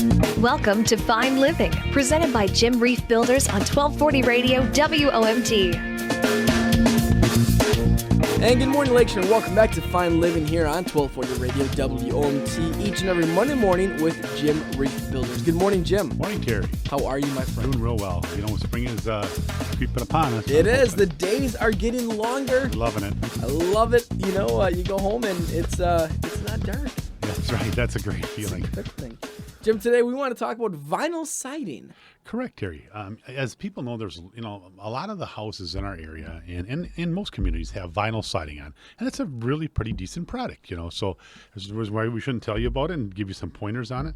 Welcome to Fine Living, presented by Jim Reif Builders on 1240 Radio WOMT. And good morning, Lakeshore. Welcome back to Fine Living here on 1240 Radio WOMT each and every Monday morning with Jim Reif Builders. Good morning, Jim. Morning, Terry. How are you, my friend? Doing real well. You know, spring is creeping upon us. It is. The days are getting longer. Loving it. I love it. You know, you go home and it's not dark. That's right. That's a great feeling. It's a good thing. Jim, today we want to talk about vinyl siding. Correct, Terry. As people know, there's a lot of the houses in our area and in most communities have vinyl siding on, and it's a really pretty decent product. So there's why we shouldn't tell you about it and give you some pointers on it.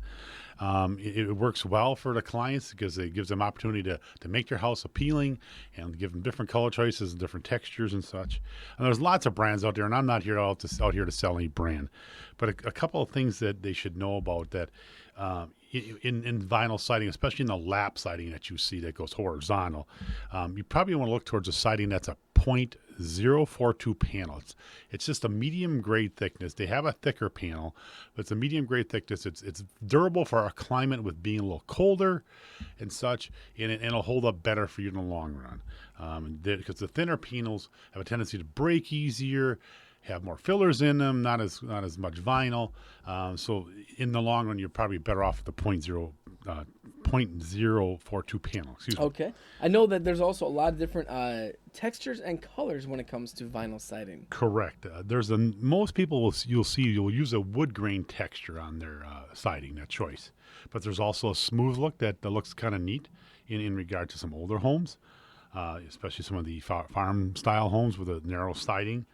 It works well for the clients because it gives them opportunity to make their house appealing and give them different color choices and different textures and such. And there's lots of brands out there, and I'm not here out here to sell any brand, but a couple of things that they should know about that. In vinyl siding, especially in the lap siding that you see that goes horizontal, you probably want to look towards a siding that's a 0.042 panel. It's just a medium grade thickness. They have a thicker panel, but it's a medium grade thickness. It's durable for our climate with being a little colder and such, and it'll hold up better for you in the long run. Because the thinner panels have a tendency to break easier, have more fillers in them, not as much vinyl. So in the long run, you're probably better off with the 0.042 panel. Excuse me. Okay. I know that there's also a lot of different textures and colors when it comes to vinyl siding. Correct. Most people will use a wood grain texture on their siding, that choice. But there's also a smooth look that looks kind of neat in regard to some older homes, especially some of the farm style homes with a narrow siding.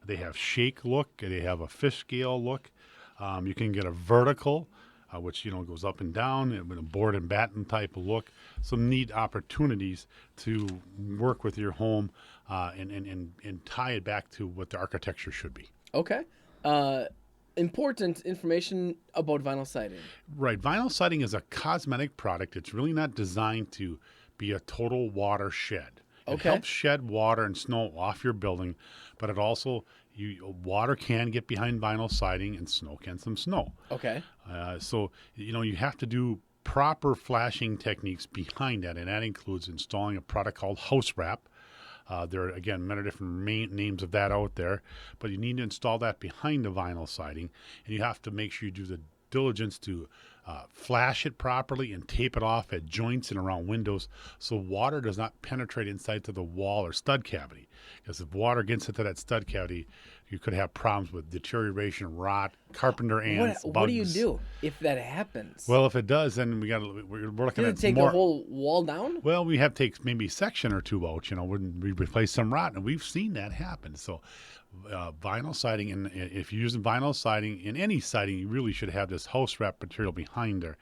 They have shake look. They have a fish scale look. You can get a vertical, which goes up and down, with a board and batten type of look. Some neat opportunities to work with your home and tie it back to what the architecture should be. Okay. Important information about vinyl siding. Right. Vinyl siding is a cosmetic product. It's really not designed to be a total watershed. It helps shed water and snow off your building, but it also, water can get behind vinyl siding and snow can some snow. Okay. So, you have to do proper flashing techniques behind that, and that includes installing a product called house wrap. There are, again, many different names of that out there, but you need to install that behind the vinyl siding, and you have to make sure you do the diligence to flash it properly and tape it off at joints and around windows so water does not penetrate inside to the wall or stud cavity. Because if water gets into that stud cavity, you could have problems with deterioration, rot, carpenter ants, bugs. What do you do if that happens? Well, if it does, then we're looking at take the whole wall down? Well, we have to take maybe a section or two out, we replace some rot, and we've seen that happen. So vinyl siding, and if you're using vinyl siding in any siding, you really should have this house wrap material behind there.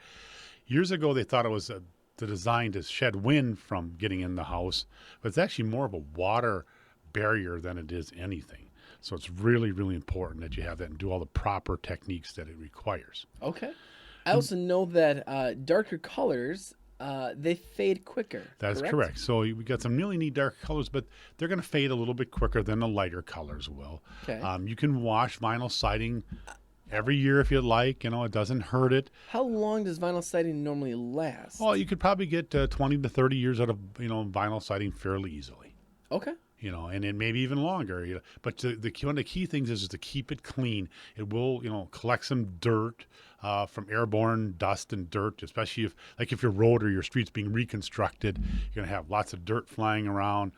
Years ago, they thought it was designed to shed wind from getting in the house, but it's actually more of a water barrier than it is anything. So it's really, really important that you have that and do all the proper techniques that it requires. Okay. I also know that darker colors, they fade quicker. That's correct. So we got some really neat dark colors, but they're going to fade a little bit quicker than the lighter colors will. Okay. You can wash vinyl siding every year if you'd like. It doesn't hurt it. How long does vinyl siding normally last? Well, you could probably get 20 to 30 years out of vinyl siding fairly easily. Okay. And then maybe even longer. But one of the key things is to keep it clean. It will, collect some dirt from airborne dust and dirt, especially if your road or your street's being reconstructed, you're going to have lots of dirt flying around.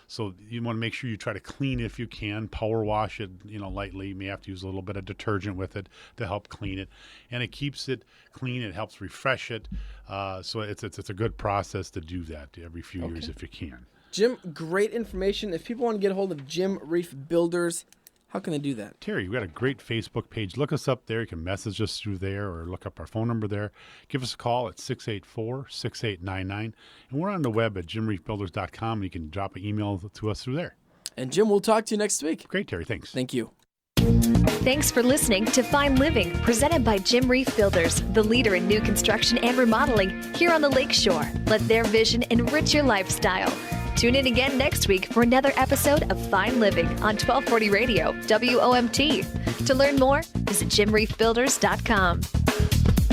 So you want to make sure you try to clean it if you can, power wash it, lightly. You may have to use a little bit of detergent with it to help clean it. And it keeps it clean. It helps refresh it. So it's a good process to do that every few years if you can. Jim, great information. If people want to get a hold of Jim Reif Builders, how can they do that? Terry, we got a great Facebook page. Look us up there. You can message us through there or look up our phone number there. Give us a call at 684-6899. And we're on the web at jimreifbuilders.com, and you can drop an email to us through there. And Jim, we'll talk to you next week. Great, Terry. Thanks. Thank you. Thanks for listening to Fine Living, presented by Jim Reif Builders, the leader in new construction and remodeling here on the Lakeshore. Let their vision enrich your lifestyle. Tune in again next week for another episode of Fine Living on 1240 Radio WOMT. To learn more, visit jimreifbuilders.com.